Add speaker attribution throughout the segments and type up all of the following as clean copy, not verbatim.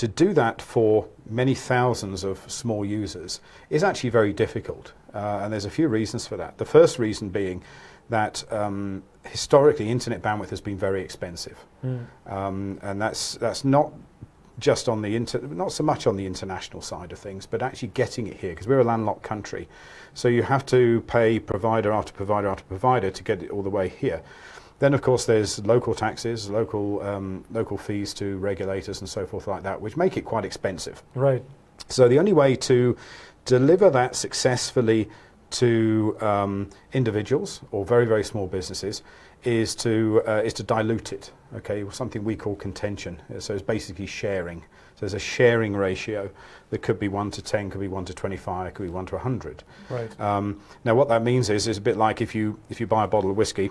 Speaker 1: to do that for many thousands of small users is actually very difficult. And there's a few reasons for that. The first reason being that historically internet bandwidth has been very expensive. And that's not just on the not so much on the international side of things, but actually getting it here, because we're a landlocked country. So you have to pay provider after provider after provider to get it all the way here. Then, of course, there's local taxes, local fees to regulators and so forth like that, which make it quite expensive.
Speaker 2: Right.
Speaker 1: So the only way to deliver that successfully to individuals or very, very small businesses is to dilute it. Okay, something we call contention. So it's basically sharing. So there's a sharing ratio that could be 1 to 10, could be 1 to 25, could be 1 to 100.
Speaker 2: Right.
Speaker 1: Now, what that means is a bit like if you buy a bottle of whiskey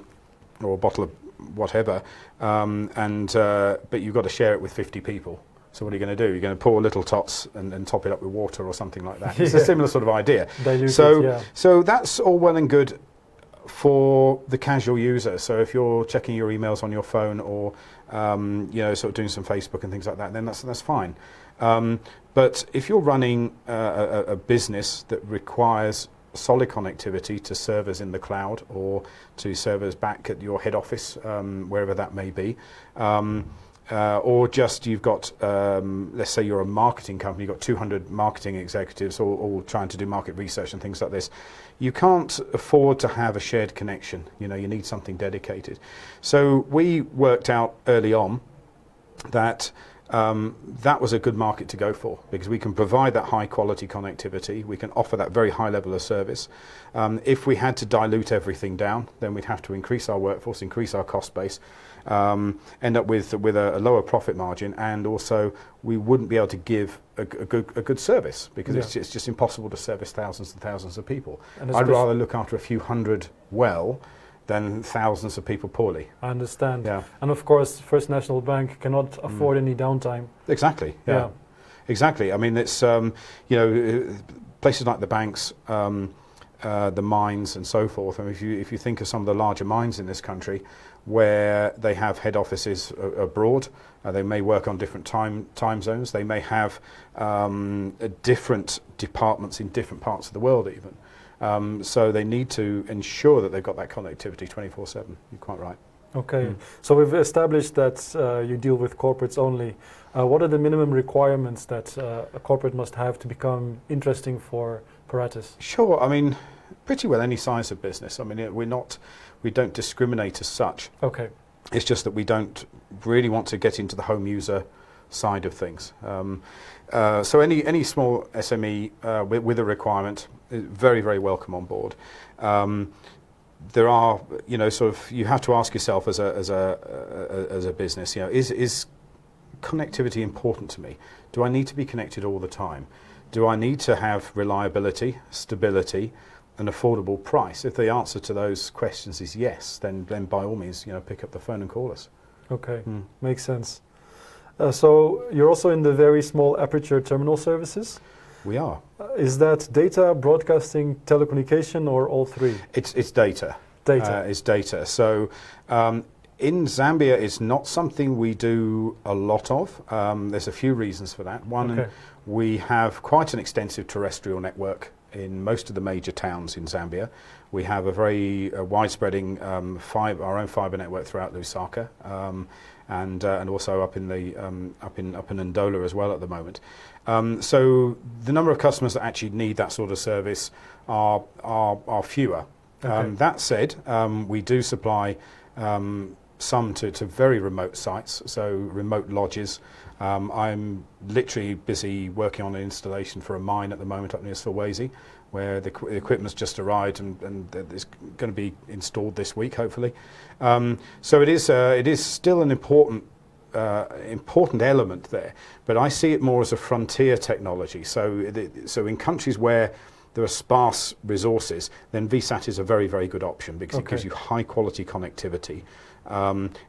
Speaker 1: or a bottle of whatever, but you've got to share it with 50 people. So what are you going to do? You're going to pour little tots and top it up with water or something like that. It's a similar sort of idea. So that's all well and good for the casual user. So if you're checking your emails on your phone or sort of doing some Facebook and things like that, then that's fine. But if you're running a business that requires solid connectivity to servers in the cloud or to servers back at your head office, wherever that may be, or just you've got, let's say you're a marketing company, you've got 200 marketing executives all trying to do market research and things like this, you can't afford to have a shared connection. You need something dedicated. So we worked out early on that that was a good market to go for, because we can provide that high quality connectivity, we can offer that very high level of service. If we had to dilute everything down, then we'd have to increase our workforce, increase our cost base, end up with a lower profit margin, and also we wouldn't be able to give a good service, because it's just impossible to service thousands and thousands of people. I'd rather look after a few hundred well than thousands of people poorly. I understand. Yeah.
Speaker 2: And of course, First National Bank cannot afford any downtime.
Speaker 1: Exactly. Yeah. Exactly. I mean, it's places like the banks, the mines, and so forth. I mean, if you think of some of the larger mines in this country, where they have head offices abroad, they may work on different time zones. They may have different departments in different parts of the world, even. So they need to ensure that they've got that connectivity 24/7. You're quite right.
Speaker 2: Okay, so we've established that you deal with corporates only. What are the minimum requirements that a corporate must have to become interesting for Paratus?
Speaker 1: Sure, I mean, pretty well any size of business. I mean, we don't discriminate as such.
Speaker 2: Okay.
Speaker 1: It's just that we don't really want to get into the home user side of things. So any small SME with a requirement is very, very welcome on board. There are, you have to ask yourself as a business, is connectivity important to me? Do I need to be connected all the time? Do I need to have reliability, stability, an affordable price? If the answer to those questions is yes, then by all means, pick up the phone and call us.
Speaker 2: Okay, makes sense. So you're also in the very small aperture terminal services?
Speaker 1: We are.
Speaker 2: Is that data, broadcasting, telecommunication, or all three?
Speaker 1: It's data.
Speaker 2: Data.
Speaker 1: It's data. So in Zambia, it's not something we do a lot of. There's a few reasons for that. One, we have quite an extensive terrestrial network in most of the major towns in Zambia. We have a very widespreading our own fibre network throughout Lusaka, and also up in Ndola as well at the moment. So the number of customers that actually need that sort of service are fewer. That said, we do supply some to very remote sites, so remote lodges. I'm literally busy working on an installation for a mine at the moment up near Sulawesi, where the equipment's just arrived and it's going to be installed this week, hopefully. So it is still an important element there, but I see it more as a frontier technology. So in countries where there are sparse resources, then VSAT is a very, very good option, because it gives you high quality connectivity.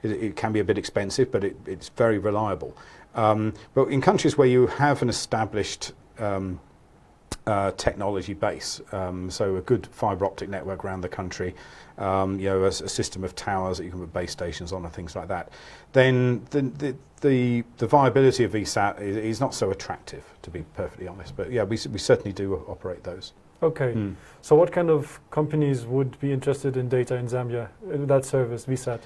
Speaker 1: It can be a bit expensive, but it's very reliable. But in countries where you have an established technology base. So a good fibre optic network around the country, a system of towers that you can put base stations on and things like that. Then the viability of VSAT is not so attractive, to be perfectly honest. But yeah, we certainly do operate those.
Speaker 2: Okay. So what kind of companies would be interested in data in Zambia, that service, VSAT?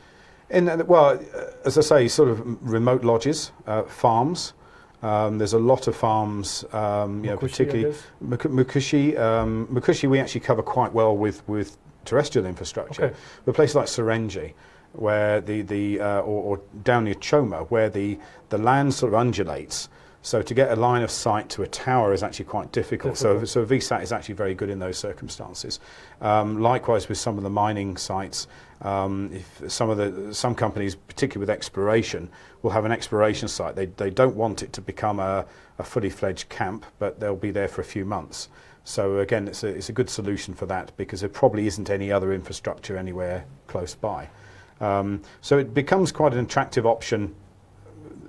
Speaker 1: Well, as I say, sort of remote lodges, farms. There's a lot of farms,
Speaker 2: Mukushi,
Speaker 1: particularly Mukushi we actually cover quite well with terrestrial infrastructure.
Speaker 2: Okay.
Speaker 1: But places like Serenji, where or down near Choma, where the land sort of undulates. So to get a line of sight to a tower is actually quite difficult. So VSAT is actually very good in those circumstances. Likewise with some of the mining sites, if some companies, particularly with exploration, will have an exploration site. They don't want it to become a fully fledged camp, but they'll be there for a few months. So again, it's a good solution for that, because there probably isn't any other infrastructure anywhere close by. So it becomes quite an attractive option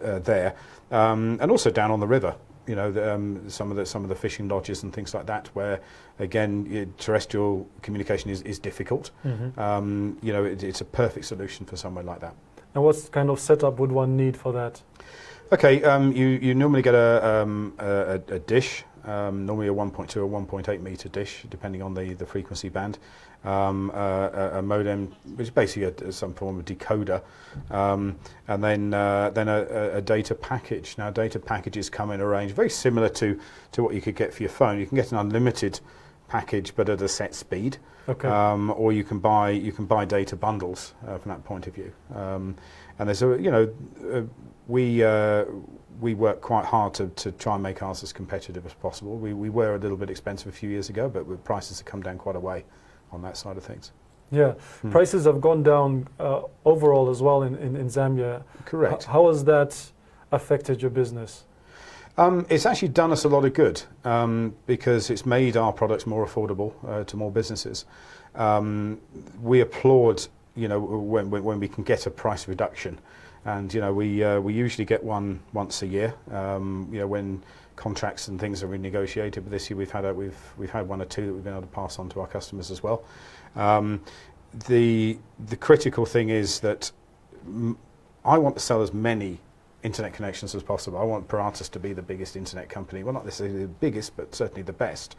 Speaker 1: there. And also down on the river, some of the fishing lodges and things like that, where again terrestrial communication is difficult. It's a perfect solution for somewhere like that.
Speaker 2: And what kind of setup would one need for that?
Speaker 1: Okay, you normally get a dish, normally a 1.2 or 1.8 meter dish, depending on the frequency band. A modem, which is basically some form of decoder, and then a data package. Now, data packages come in a range very similar to what you could get for your phone. You can get an unlimited package, but at a set speed.
Speaker 2: Okay.
Speaker 1: Or you can buy data bundles from that point of view. And there's we work quite hard to try and make ours as competitive as possible. We were a little bit expensive a few years ago, but with prices have come down quite a way on that side of things.
Speaker 2: Yeah, prices have gone down overall as well in Zambia.
Speaker 1: Correct.
Speaker 2: How has that affected your business?
Speaker 1: It's actually done us a lot of good, because it's made our products more affordable to more businesses. We applaud, when we can get a price reduction, and we usually get one once a year. When contracts and things are renegotiated. But this year we've had one or two that we've been able to pass on to our customers as well. The critical thing is that I want to sell as many internet connections as possible. I want Paratus to be the biggest internet company. Well, not necessarily the biggest, but certainly the best.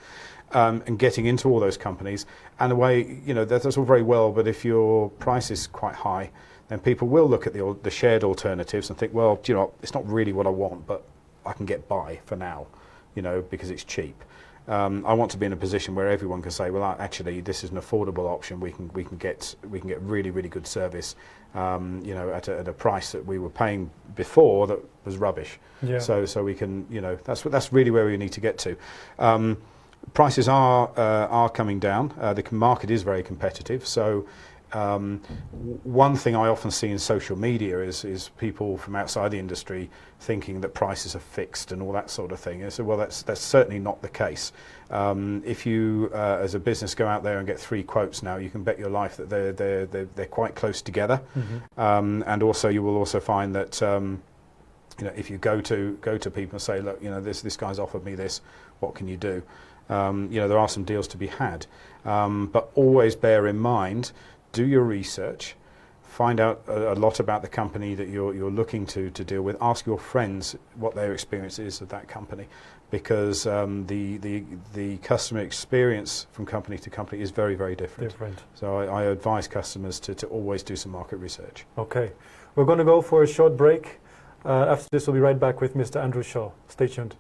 Speaker 1: And getting into all those companies, and the way, that's all very well, but if your price is quite high, then people will look at the shared alternatives and think, well, it's not really what I want, but I can get by for now, because it's cheap. I want to be in a position where everyone can say, well, actually, this is an affordable option. We can get really, really good service, at a price that we were paying before that was rubbish.
Speaker 2: Yeah.
Speaker 1: So we can, that's really where we need to get to. Prices are coming down. The market is very competitive. So one thing I often see in social media is people from outside the industry thinking that prices are fixed and all that sort of thing. And so, well, that's certainly not the case. If you, as a business, go out there and get 3 quotes now, you can bet your life that they're quite close together. And also, you will also find that if you go to people and say, look, this guy's offered me this, what can you do? There are some deals to be had, but always bear in mind. Do your research, find out a lot about the company that you're looking to deal with. Ask your friends what their experience is of that company, because the customer experience from company to company is very, very different. So I advise customers to always do some market research.
Speaker 2: Okay, we're going to go for a short break. After this, we'll be right back with Mr. Andrew Shaw. Stay tuned.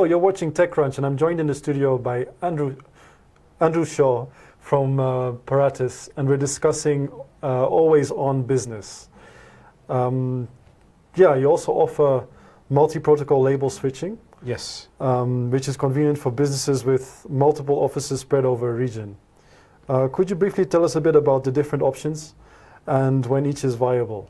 Speaker 2: Hello, you're watching TechCrunch, and I'm joined in the studio by Andrew Shaw from Paratus, and we're discussing always-on business. Yeah, you also offer multi-protocol label switching.
Speaker 1: Yes.
Speaker 2: Which is convenient for businesses with multiple offices spread over a region. Could you briefly tell us a bit about the different options and when each is viable?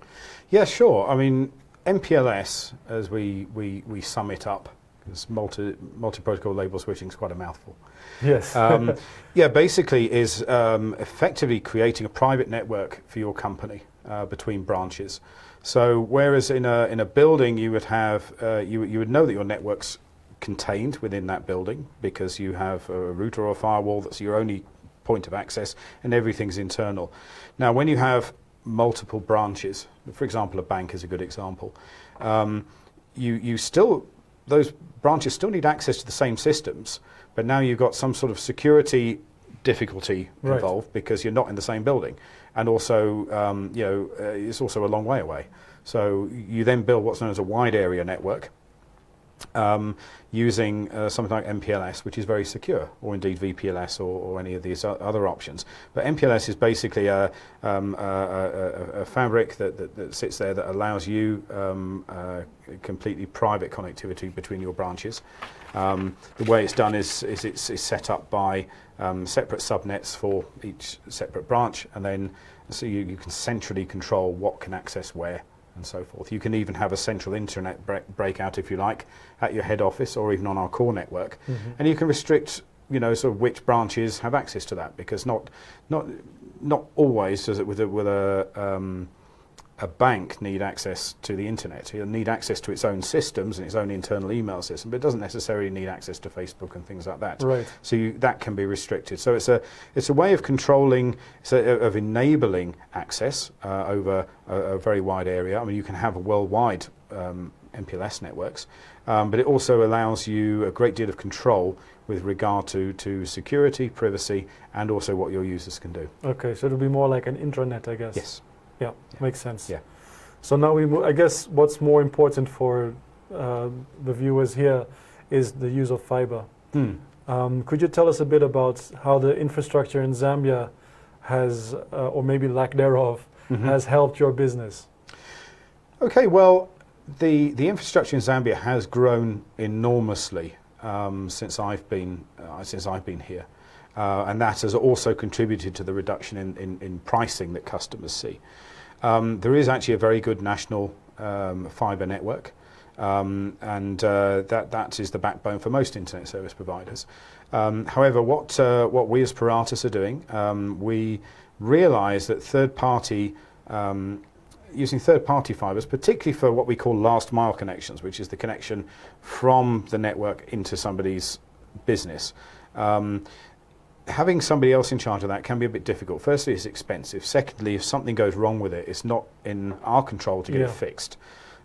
Speaker 1: Yeah, sure. I mean, MPLS, as we sum it up, because multi-protocol label switching is quite a mouthful.
Speaker 2: Yes.
Speaker 1: Yeah, basically is effectively creating a private network for your company between branches. So whereas in a building you would have you would know that your network's contained within that building because you have a router or a firewall that's your only point of access and everything's internal. Now when you have multiple branches, for example a bank is a good example, those branches still need access to the same systems, but now you've got some sort of security difficulty involved because you're not in the same building, and also it's also a long way away. So you then build what's known as a wide area network using something like MPLS, which is very secure, or indeed VPLS or any of these other options. But MPLS is basically a fabric that sits there that allows you completely private connectivity between your branches. The way it's done is it's set up by separate subnets for each separate branch, and then so you can centrally control what can access where and so forth. You can even have a central internet breakout, if you like, at your head office or even on our core network, and you can restrict, sort of which branches have access to that, because not always does it with a bank need access to the internet. It'll need access to its own systems and its own internal email system, but it doesn't necessarily need access to Facebook and things like that.
Speaker 2: Right.
Speaker 1: So that can be restricted. So it's a way of controlling, of enabling access over a very wide area. I mean, you can have a worldwide MPLS networks, but it also allows you a great deal of control with regard to security, privacy, and also what your users can do.
Speaker 2: Okay, so it'll be more like an intranet, I guess.
Speaker 1: Yes.
Speaker 2: Yeah, makes sense.
Speaker 1: Yeah.
Speaker 2: So now I guess what's more important for the viewers here is the use of fiber. Could you tell us a bit about how the infrastructure in Zambia has, or maybe lack thereof, has helped your business? Okay,
Speaker 1: well, the infrastructure in Zambia has grown enormously since I've been here. And that has also contributed to the reduction in pricing that customers see. There is actually a very good national fibre network, and that is the backbone for most internet service providers. However, what we as Paratus are doing, we realise that using third-party fibres, particularly for what we call last-mile connections, which is the connection from the network into somebody's business, having somebody else in charge of that can be a bit difficult. Firstly, it's expensive. Secondly, if something goes wrong with it, it's not in our control to get it fixed.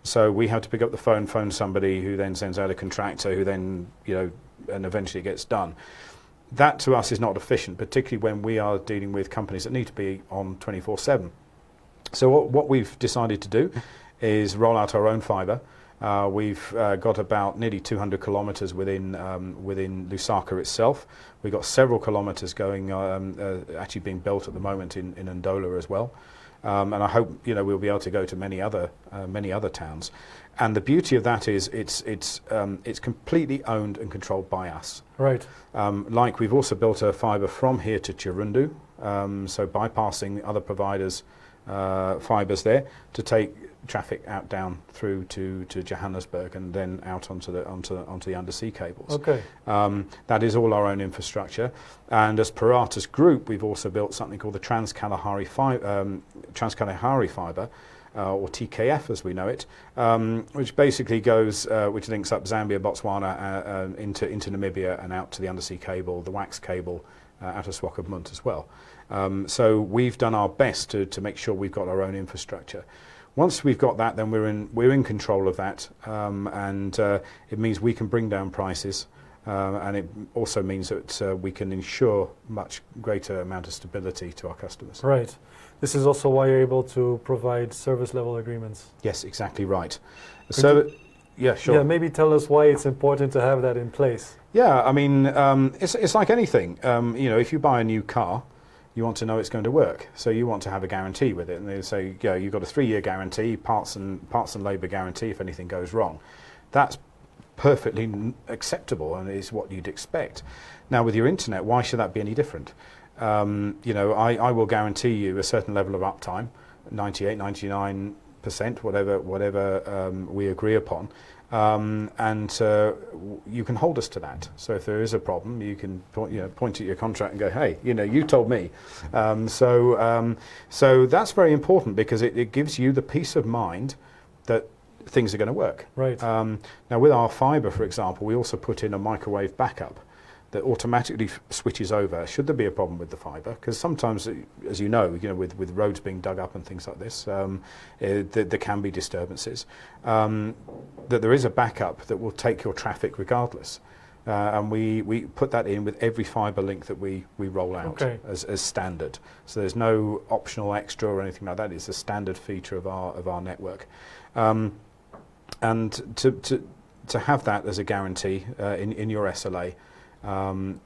Speaker 1: So we have to pick up the phone somebody who then sends out a contractor who then, and eventually it gets done. That to us is not efficient, particularly when we are dealing with companies that need to be on 24/7. So what we've decided to do is roll out our own fibre. We've got about nearly 200 kilometres within Lusaka itself. We've got several kilometres going, actually being built at the moment in Ndola as well. And I hope we'll be able to go to many other towns. And the beauty of that is it's completely owned and controlled by us.
Speaker 2: Right.
Speaker 1: Like we've also built a fibre from here to Chirundu, so bypassing other providers' fibres there to take traffic down through to Johannesburg and then out onto the undersea cables.
Speaker 2: Okay.
Speaker 1: That is all our own infrastructure, and as Paratus Group, we've also built something called the Trans-Kalahari Fibre, or TKF as we know it, which basically which links up Zambia, Botswana, into Namibia and out to the undersea cable, the wax cable out of Swakopmund as well. So we've done our best to make sure we've got our own infrastructure. Once we've got that, then we're in control of that, and it means we can bring down prices, and it also means that we can ensure much greater amount of stability to our customers.
Speaker 2: Right. This is also why you're able to provide service level agreements.
Speaker 1: Yes, exactly right. Yeah, sure.
Speaker 2: Yeah, maybe tell us why it's important to have that in place.
Speaker 1: Yeah, I mean, it's like anything. You know, if you buy a new car, you want to know it's going to work. So you want to have a guarantee with it. And they say, yeah, you've got a 3-year guarantee, parts and labour guarantee if anything goes wrong. That's perfectly acceptable and is what you'd expect. Now, with your internet, why should that be any different? You know, I will guarantee you a certain level of uptime, 98, 99%, whatever we agree upon. And you can hold us to that. So if there is a problem, you can point at your contract and go, hey, you know, you told me. So that's very important because it gives you the peace of mind that things are going to work.
Speaker 2: Right.
Speaker 1: Now with our fibre, for example, we also put in a microwave backup that automatically switches over should there be a problem with the fibre, because sometimes, as you know, with roads being dug up and things like this, there can be disturbances. That there is a backup that will take your traffic regardless, and we put that in with every fibre link that we roll out as standard. So there's no optional extra or anything like that. It's a standard feature of our network, and to have that as a guarantee in your SLA.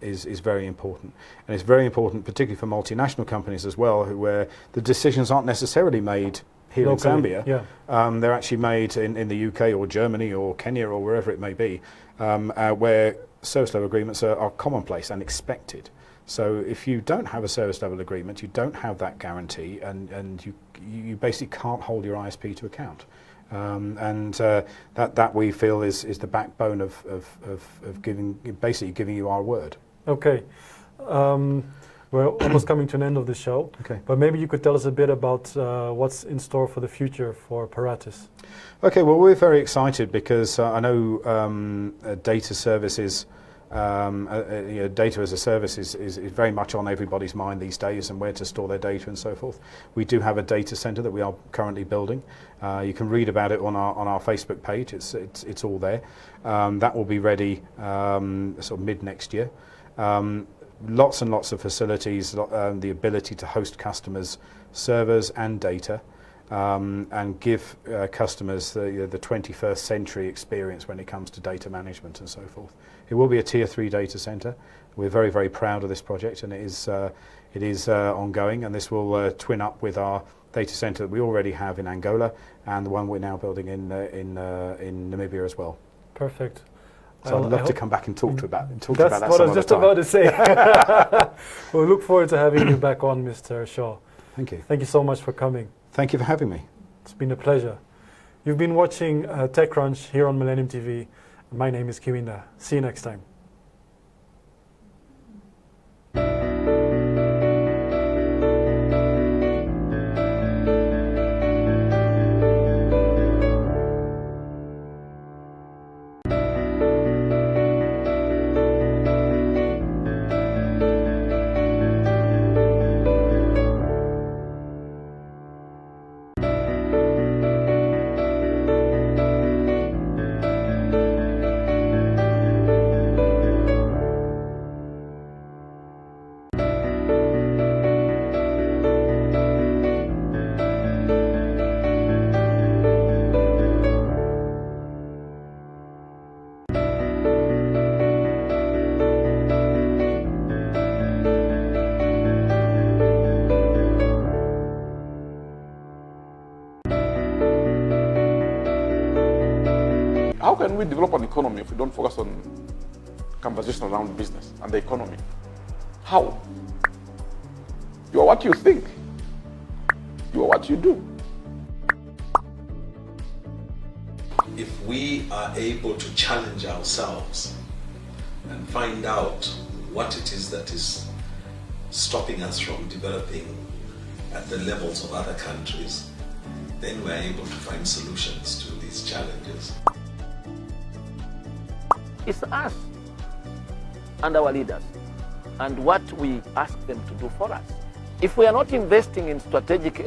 Speaker 1: Is very important, and it's very important particularly for multinational companies as well, where the decisions aren't necessarily made here locally, in Zambia. They're actually made in the UK or Germany or Kenya or wherever it may be, where service level agreements are commonplace and expected. So if you don't have a service level agreement, you don't have that guarantee, and you basically can't hold your ISP to account. That we feel is the backbone of basically giving you our word. Okay.
Speaker 2: We're almost coming to an end of the show.
Speaker 1: Okay.
Speaker 2: But maybe you could tell us a bit about what's in store for the future for Paratus.
Speaker 1: Okay. Well, we're very excited because I know data services. Data as a service is very much on everybody's mind these days, and where to store their data and so forth. We do have a data center that we are currently building. You can read about it on our Facebook page. It's all there. That will be ready sort of mid next year. Lots and lots of facilities, the ability to host customers' servers and data. And give customers the 21st century experience when it comes to data management and so forth. It will be a tier 3 data center. We're very, very proud of this project, and it is ongoing, and this will twin up with our data center that we already have in Angola and the one we're now building in Namibia as well.
Speaker 2: Perfect.
Speaker 1: So I'd love to come back and talk about that.
Speaker 2: That's what I was just about to say. We'll look forward to having you back on, Mr. Shaw.
Speaker 1: Thank you.
Speaker 2: Thank you so much for coming.
Speaker 1: Thank you for having me.
Speaker 2: It's been a pleasure. You've been watching TechCrunch here on Millennium TV. My name is Kiwinda. See you next time.
Speaker 3: How can we develop an economy if we don't focus on conversation around business and the economy? How? You are what you think. You are what you do.
Speaker 4: If we are able to challenge ourselves and find out what it is that is stopping us from developing at the levels of other countries, then we're able to find solutions to these challenges.
Speaker 5: It's us and our leaders and what we ask them to do for us. If we are not investing in strategic